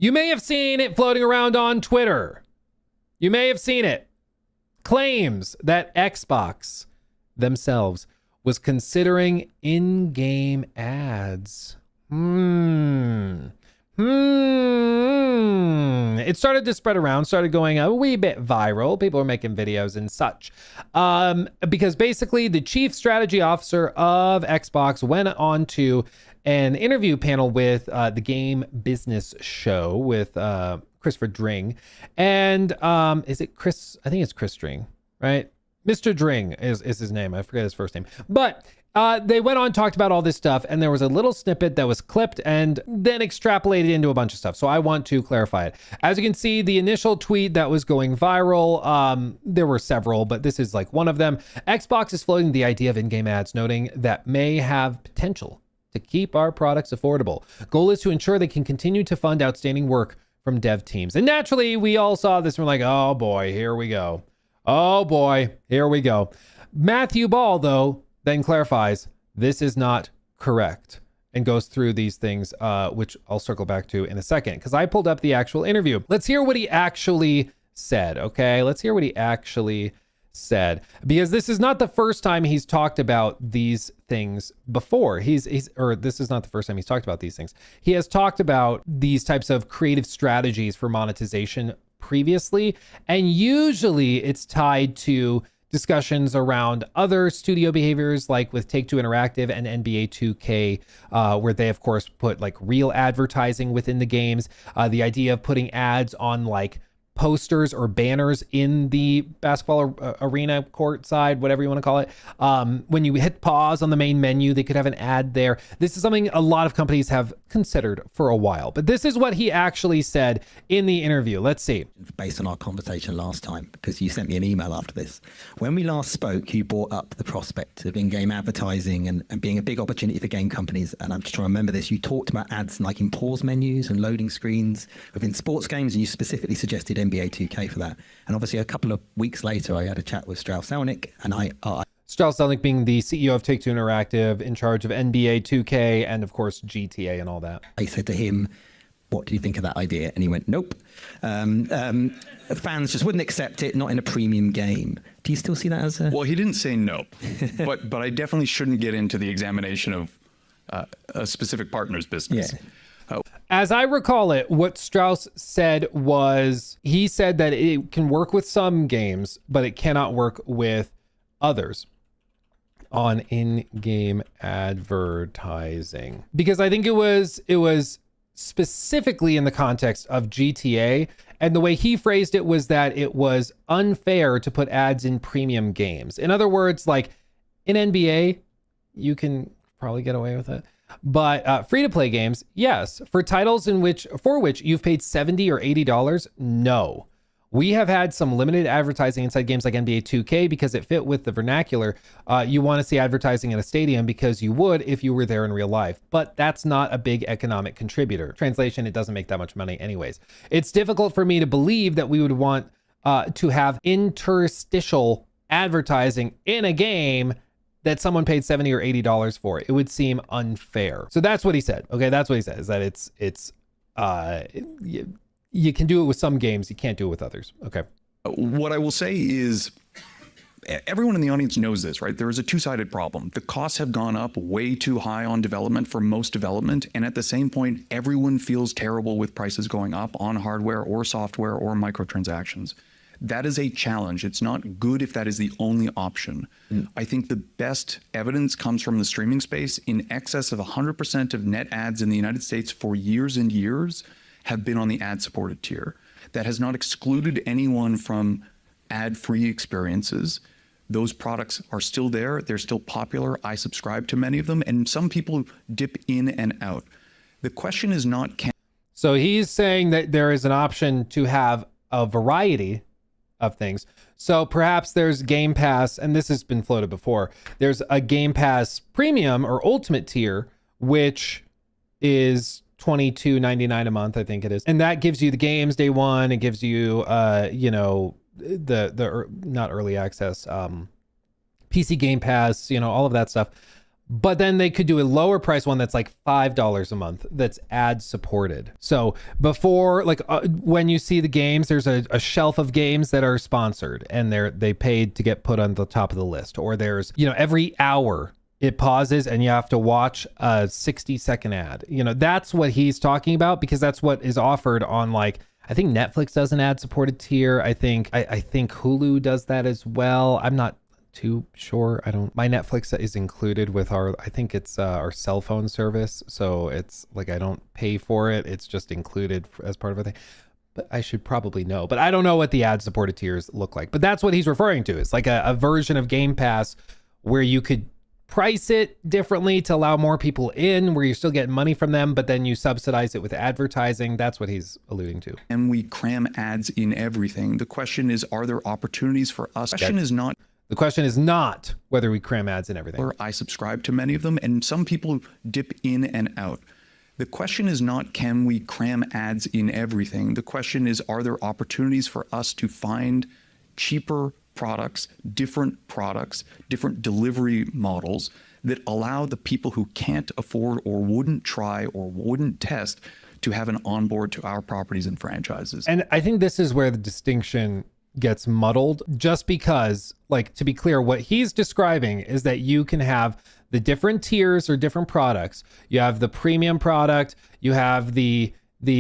You may have seen it floating around on Twitter. You may have seen it. Claims that Xbox themselves was considering in-game ads. It started to spread around, started going a wee bit viral. People were making videos and such. Because basically the chief strategy officer of Xbox went on to an interview panel with the Game Business Show with Christopher Dring. And is it Chris? I think it's Chris Dring, right? Mr. Dring is his name. I forget his first name. But they went on, talked about all this stuff, and there was a little snippet that was clipped and then extrapolated into a bunch of stuff. So I want to clarify it. As you can see, the initial tweet that was going viral, there were several, but this is like one of them. Xbox is floating the idea of in-game ads, noting that may have potential to keep our products affordable. Goal is to ensure they can continue to fund outstanding work from dev teams. And naturally, we all saw this and we're like, oh boy, here we go. Oh boy, here we go. Matthew Ball, though, then clarifies this is not correct and goes through these things, which I'll circle back to in a second, because I pulled up the actual interview. Let's hear what he actually said, okay? Let's hear what he actually said, because this is not the first time he's talked about these things before. This is not the first time he's talked about these things. He has talked about these types of creative strategies for monetization previously, and usually it's tied to discussions around other studio behaviors, like with Take-Two Interactive and NBA 2K, where they of course put like real advertising within the games. The idea of putting ads on like posters or banners in the basketball arena court side, whatever you want to call it. When you hit pause on the main menu, they could have an ad there. This is something a lot of companies have considered for a while, but this is what he actually said in the interview. Let's see. Based on our conversation last time, because you sent me an email after this. When we last spoke, you brought up the prospect of in-game advertising and being a big opportunity for game companies. And I'm just trying to remember this. You talked about ads like in pause menus and loading screens within sports games, and you specifically suggested NBA 2K for that. And obviously a couple of weeks later, I had a chat with Strauss Zelnick, and Strauss Zelnick being the CEO of Take-Two Interactive, in charge of NBA 2K and of course GTA and all that. I said to him, what do you think of that idea? And he went, nope. Fans just wouldn't accept it, not in a premium game. Do you still see that as a... Well, he didn't say nope, but I definitely shouldn't get into the examination of a specific partner's business. Yeah. As I recall it, what Strauss said was, he said that it can work with some games, but it cannot work with others on in-game advertising. Because I think it was specifically in the context of GTA, and the way he phrased it was that it was unfair to put ads in premium games. In other words, like in NBA, you can probably get away with it. But free-to-play games, yes. For titles for which you've paid $70 or $80, no. We have had some limited advertising inside games like NBA 2K because it fit with the vernacular. You want to see advertising in a stadium because you would if you were there in real life. But that's not a big economic contributor. Translation, it doesn't make that much money anyways. It's difficult for me to believe that we would want to have interstitial advertising in a game that someone paid $70 or $80 for. It would seem unfair. So that's what he said. Okay, that's what he said, is that you can do it with some games, you can't do it with others. Okay. What I will say is, everyone in the audience knows this, right? There is a two-sided problem. The costs have gone up way too high on development for most development, and at the same point, everyone feels terrible with prices going up on hardware or software or microtransactions. That is a challenge. It's not good if that is the only option. I think the best evidence comes from the streaming space. In excess of 100% of net ads in the United States for years and years have been on the ad-supported tier. That has not excluded anyone from ad-free experiences. Those products are still there. They're still popular. I subscribe to many of them, and some people dip in and out. The question is not... So he's saying that there is an option to have a variety of things. So perhaps there's Game Pass, and this has been floated before. There's a Game Pass Premium or Ultimate tier, which is $22.99 a month, I think it is. And that gives you the games day one. It gives you, the not early access, PC Game Pass, all of that stuff. But then they could do a lower price one that's like $5 a month that's ad supported. So before, like when you see the games, there's a shelf of games that are sponsored and they paid to get put on the top of the list. Or there's, every hour it pauses and you have to watch a 60-second ad. That's what he's talking about, because that's what is offered on, like, I think Netflix does an ad supported tier. I think Hulu does that as well. I'm not too sure. My Netflix is included with I think it's our cell phone service. So it's like, I don't pay for it. It's just included as part of a thing. But I should probably know. But I don't know what the ad supported tiers look like. But that's what he's referring to. It's like a version of Game Pass where you could price it differently to allow more people in, where you're still getting money from them, but then you subsidize it with advertising. That's what he's alluding to. And we cram ads in everything. The question is, are there opportunities for us? The question is not whether we cram ads in everything. I subscribe to many of them, and some people dip in and out. The question is not, can we cram ads in everything? The question is, are there opportunities for us to find cheaper products, different delivery models that allow the people who can't afford or wouldn't try or wouldn't test to have an onboard to our properties and franchises. And I think this is where the distinction gets muddled, just because, like, to be clear, what he's describing is that you can have the different tiers or different products. You have the premium product, you have the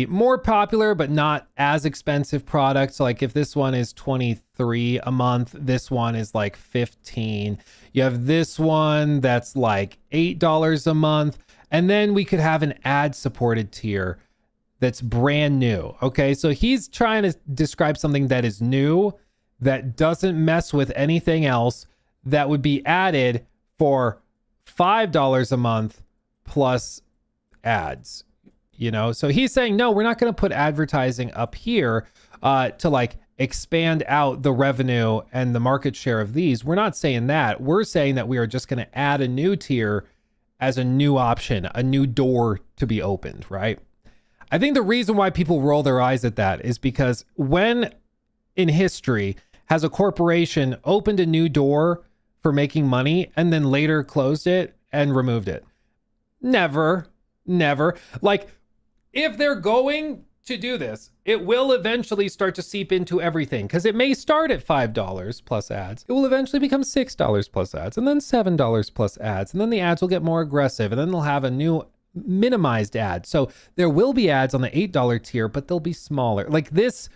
more popular but not as expensive products. So like if this one is $23 a month, this one is like $15. You have this one that's like $8 a month. And then we could have an ad supported tier that's brand new. Okay, so he's trying to describe something that is new, that doesn't mess with anything else, that would be added for $5 a month plus ads. So he's saying, no, we're not going to put advertising up here to like expand out the revenue and the market share of these. We're not saying that. We're saying that we are just going to add a new tier as a new option, a new door to be opened, right? I think the reason why people roll their eyes at that is because when in history has a corporation opened a new door for making money and then later closed it and removed it? Never. Like, if they're going to do this, it will eventually start to seep into everything, because it may start at $5 plus ads. It will eventually become $6 plus ads, and then $7 plus ads, and then the ads will get more aggressive, and then they'll have a new minimized ad. So there will be ads on the $8 tier, but they'll be smaller. Like this,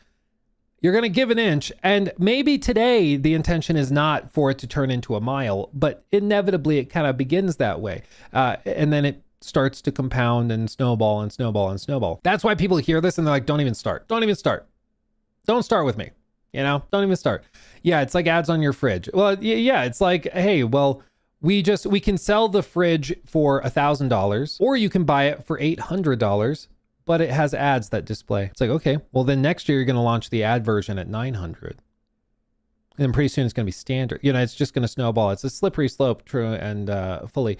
you're going to give an inch, and maybe today the intention is not for it to turn into a mile, but inevitably it kind of begins that way. And then it starts to compound and snowball and snowball and snowball. That's why people hear this and they're like, don't even start. Don't start with me. Don't even start. Yeah, it's like ads on your fridge. Well, yeah, it's like, hey, well, we can sell the fridge for $1,000, or you can buy it for $800, but it has ads that display. It's like, okay, well then next year you're going to launch the ad version at $900. And then pretty soon it's going to be standard. It's just going to snowball. It's a slippery slope, true and fully.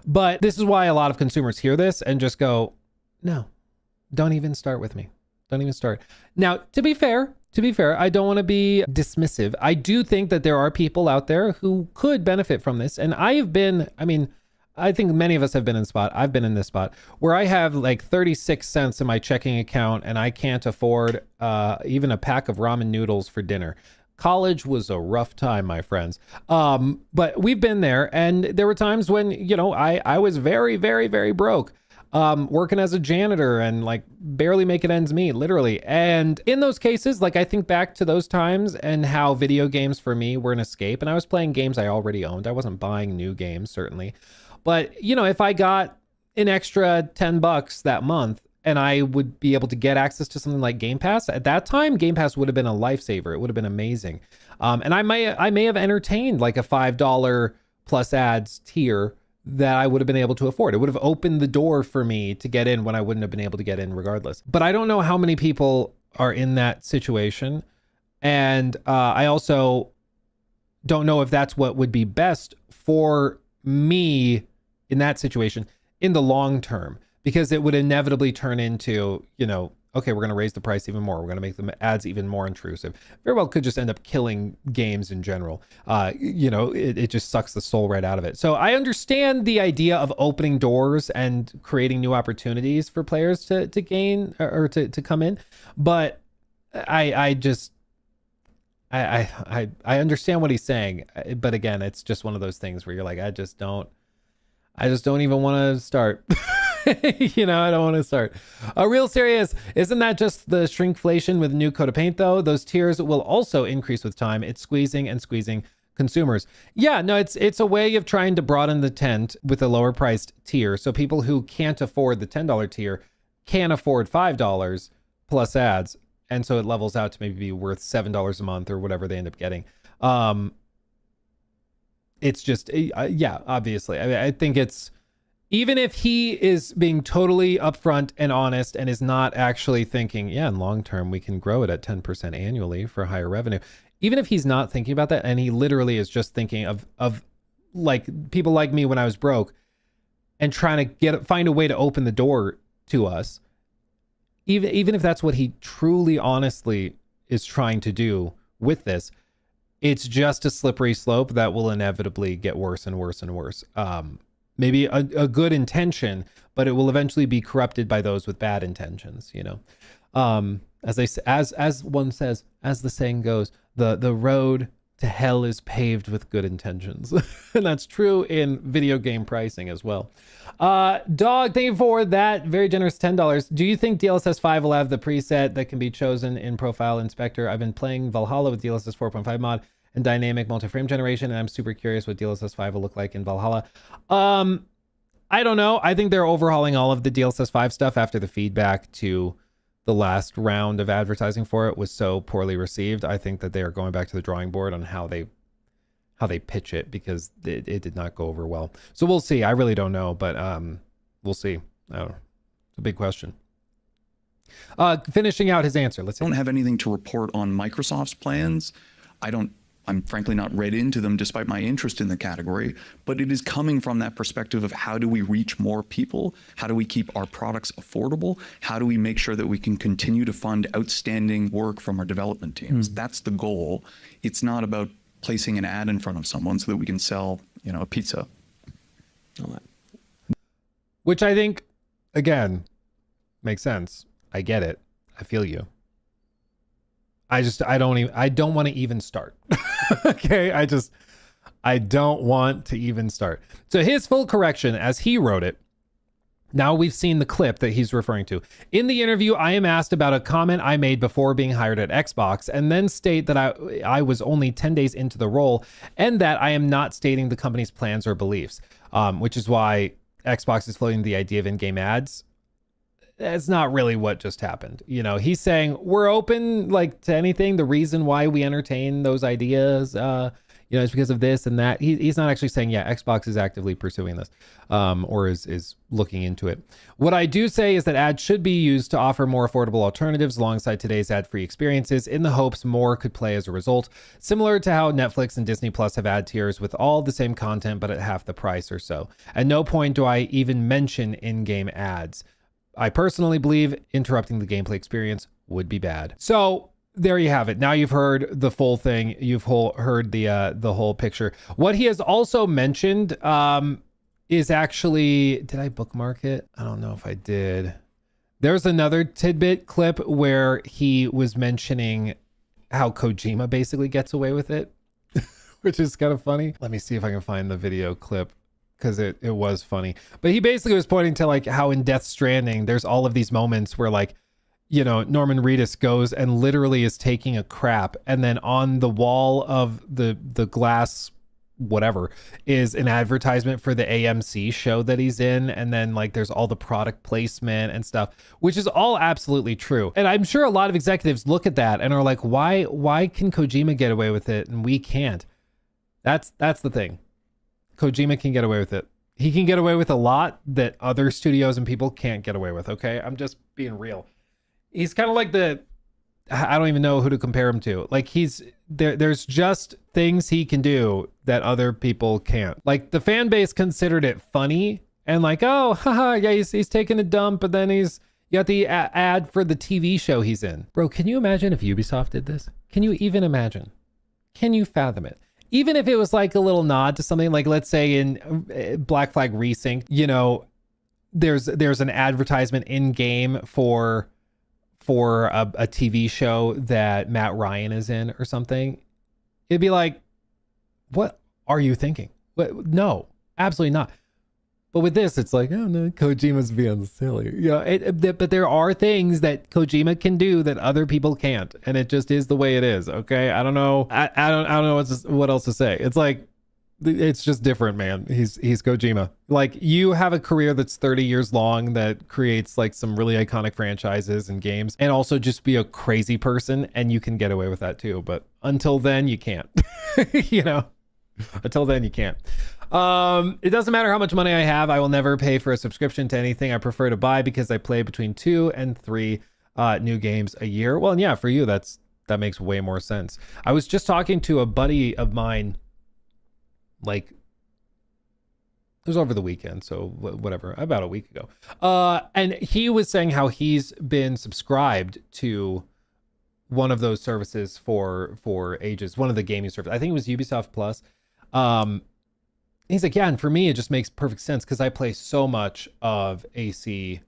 But this is why a lot of consumers hear this and just go, no, don't even start with me. Don't even start. Now, to be fair, I don't want to be dismissive. I do think that there are people out there who could benefit from this. And I think many of us have been in spot. I've been in this spot where I have like 36 cents in my checking account and I can't afford even a pack of ramen noodles for dinner. College was a rough time, my friends. But we've been there, and there were times when, I was very, very, very broke, working as a janitor and like barely making ends meet, literally. And in those cases, like I think back to those times and how video games for me were an escape, and I was playing games I already owned. I wasn't buying new games, certainly. But, if I got an extra $10 that month, and I would be able to get access to something like Game Pass. At that time, Game Pass would have been a lifesaver. It would have been amazing. And I may have entertained like a $5 plus ads tier that I would have been able to afford. It would have opened the door for me to get in when I wouldn't have been able to get in regardless. But I don't know how many people are in that situation. And I also don't know if that's what would be best for me in that situation in the long term. Because it would inevitably turn into, okay, we're going to raise the price even more. We're going to make the ads even more intrusive. Very well could just end up killing games in general. It just sucks the soul right out of it. So I understand the idea of opening doors and creating new opportunities for players to gain or to come in. But I understand what he's saying. But again, it's just one of those things where you're like, I just don't even want to start. I don't want to start. Real serious. Isn't that just the shrinkflation with new coat of paint though? Those tiers will also increase with time. It's squeezing consumers. Yeah, no, it's a way of trying to broaden the tent with a lower priced tier. So people who can't afford the $10 tier can afford $5 plus ads. And so it levels out to maybe be worth $7 a month or whatever they end up getting. It's just, obviously. I think it's, even if he is being totally upfront and honest and is not actually thinking, in long term, we can grow it at 10% annually for higher revenue. Even if he's not thinking about that and he literally is just thinking of like people like me when I was broke and trying to find a way to open the door to us, even if that's what he truly, honestly is trying to do with this, it's just a slippery slope that will inevitably get worse and worse and worse. Maybe a good intention, but it will eventually be corrupted by those with bad intentions, as one says, as the saying goes, the road to hell is paved with good intentions. And that's true in video game pricing as well. Dog, thank you for that very generous $10. Do you think DLSS 5 will have the preset that can be chosen in Profile Inspector? I've been playing Valhalla with DLSS 4.5 mod and dynamic multi-frame generation, and I'm super curious what DLSS 5 will look like in Valhalla. I don't know. I think they're overhauling all of the DLSS 5 stuff after the feedback to the last round of advertising for it was so poorly received. I think that they are going back to the drawing board on how they pitch it, because it did not go over well. So we'll see. I really don't know, but we'll see. It's a big question. Finishing out his answer. Let's see. I don't have anything to report on Microsoft's plans. I'm frankly not read into them despite my interest in the category, but it is coming from that perspective of how do we reach more people? How do we keep our products affordable? How do we make sure that we can continue to fund outstanding work from our development teams? That's the goal. It's not about placing an ad in front of someone so that we can sell, a pizza. Which I think, again, makes sense. I get it. I feel you. I don't want to even start. Okay. I don't want to even start. So his full correction as he wrote it. Now we've seen the clip that he's referring to. In the interview, I am asked about a comment I made before being hired at Xbox, and then state that I was only 10 days into the role and that I am not stating the company's plans or beliefs, which is why Xbox is floating the idea of in-game ads. That's not really what just happened. He's saying we're open to anything. The reason why we entertain those ideas, is because of this and that. He's not actually saying, Xbox is actively pursuing this, or is looking into it. What I do say is that ads should be used to offer more affordable alternatives alongside today's ad-free experiences in the hopes more could play as a result, similar to how Netflix and Disney Plus have ad tiers with all the same content, but at half the price or so. At no point do I even mention in-game ads. I personally believe interrupting the gameplay experience would be bad. So there you have it. Now you've heard the full thing. You've heard the whole picture. What he has also mentioned is actually, did I bookmark it? I don't know if I did. There's another tidbit clip where he was mentioning how Kojima basically gets away with it, which is kind of funny. Let me see if I can find the video clip, because it was funny. But he basically was pointing to how in Death Stranding, there's all of these moments where Norman Reedus goes and literally is taking a crap, and then on the wall of the glass whatever is an advertisement for the AMC show that he's in, and then there's all the product placement and stuff, which is all absolutely true. And I'm sure a lot of executives look at that and are like, why can Kojima get away with it and we can't? That's the thing. Kojima can get away with it. He can get away with a lot that other studios and people can't get away with. Okay, I'm just being real. He's kind of like I don't even know who to compare him to. There's just things he can do that other people can't. The fan base considered it funny and oh, haha, yeah, he's taking a dump, but then he's You got the ad for the TV show he's in. Bro, can you imagine if Ubisoft did this? Can you even imagine? Can you fathom it? Even if it was like a little nod to something like, let's say in Black Flag Resynced, you know, there's an advertisement in game for a TV show that Matt Ryan is in or something. It'd be like, what are you thinking? No, absolutely not. But with this, it's like, oh no, Kojima's being silly. You know, but there are things that Kojima can do that other people can't, and it just is the way it is. Okay, I don't know. I don't know what else to say. It's like, it's just different, man. He's Kojima. Like, you have a career that's 30 years long that creates like some really iconic franchises and games, and also just be a crazy person, and you can get away with that too. But until then, you can't. You know, until then, you can't. It doesn't matter how much money I have. I will never pay for a subscription to anything. I prefer to buy because I play between 2 and 3 new games a year. Well, and yeah, for you, that makes way more sense. I was just talking to a buddy of mine, like, it was over the weekend, so whatever, about a week ago. And he was saying how he's been subscribed to one of those services for ages, one of the gaming services. I think it was Ubisoft Plus. He's like, yeah, and for me, it just makes perfect sense because I play so much of AC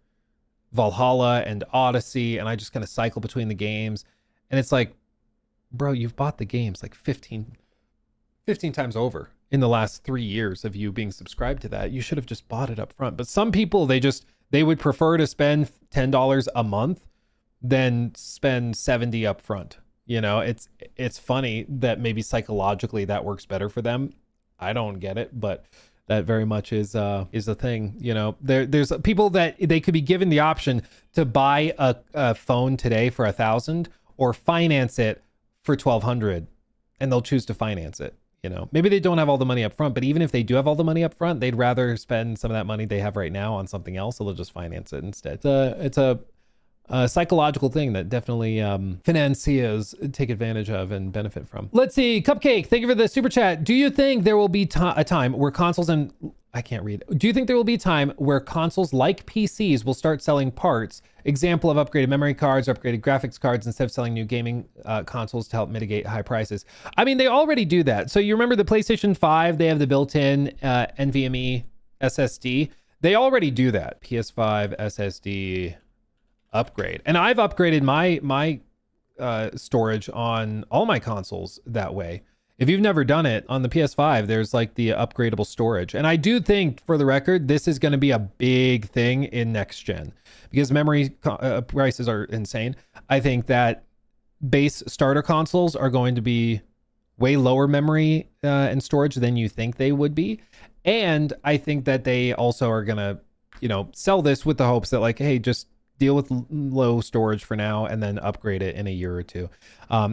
Valhalla and Odyssey, and I just kind of cycle between the games. And it's like, bro, you've bought the games like 15 times over in the last 3 years of you being subscribed to that. You should have just bought it up front. But some people, they would prefer to spend $10 a month than spend $70 up front. You know, it's funny that maybe psychologically that works better for them. I don't get it, but that very much is a thing. You know, there's people that they could be given the option to buy a phone today for $1,000 or finance it for $1,200, and they'll choose to finance it. You know, maybe they don't have all the money up front, but even if they do have all the money up front, they'd rather spend some of that money they have right now on something else, so they'll just finance it instead. It's a psychological thing that definitely financiers take advantage of and benefit from. Let's see. Cupcake, thank you for the super chat. Do you think there will be a time where consoles and I can't read. Do you think there will be a time where consoles like PCs will start selling parts? Example of upgraded memory cards, upgraded graphics cards, instead of selling new gaming consoles to help mitigate high prices. I mean, they already do that. So you remember the PlayStation 5, they have the built-in NVMe SSD. They already do that. PS5 SSD upgrade. And I've upgraded my storage on all my consoles that way. If you've never done it, on the PS5, there's like the upgradable storage. And I do think, for the record, this is going to be a big thing in next gen because memory prices are insane. I think that base starter consoles are going to be way lower memory and storage than you think they would be. And I think that they also are going to, sell this with the hopes that like, hey, just deal with low storage for now and then upgrade it in a year or two.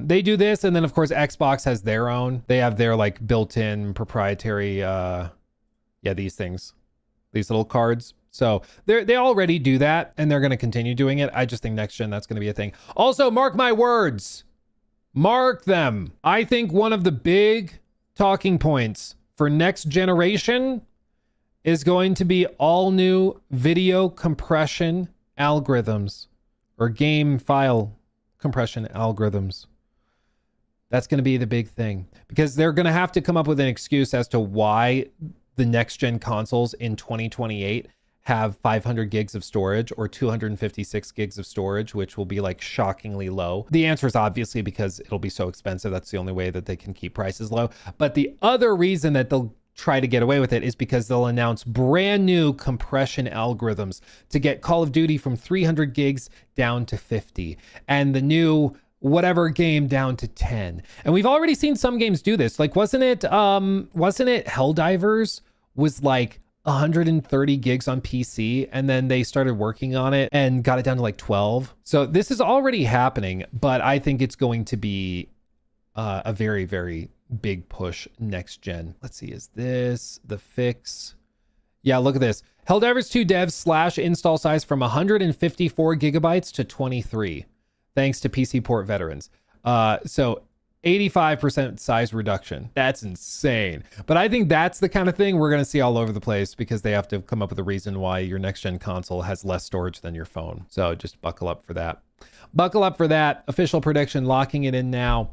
They do this, and then of course Xbox has their own. They have their like built-in proprietary these things, these little cards. So they already do that, and they're going to continue doing it. I just think next gen that's going to be a thing. Also, mark my words, mark them. I think one of the big talking points for next generation is going to be all new video compression algorithms or game file compression algorithms. That's going to be the big thing because they're going to have to come up with an excuse as to why the next gen consoles in 2028 have 500 gigs of storage or 256 gigs of storage, which will be like shockingly low. The answer is obviously because it'll be so expensive. That's the only way that they can keep prices low. But the other reason that they'll try to get away with it is because they'll announce brand new compression algorithms to get Call of Duty from 300 gigs down to 50 and the new whatever game down to 10. And we've already seen some games do this. Like, wasn't it Helldivers was like 130 gigs on PC, and then they started working on it and got it down to like 12. So this is already happening, but I think it's going to be a very, very big push next gen. Let's see, is this the fix? Yeah, look at this. Helldivers 2 dev / install size from 154 gigabytes to 23, thanks to PC port veterans. So 85% size reduction. That's insane. But I think that's the kind of thing we're going to see all over the place because they have to come up with a reason why your next gen console has less storage than your phone. So just buckle up for that. Buckle up for that. Official prediction, locking it in now.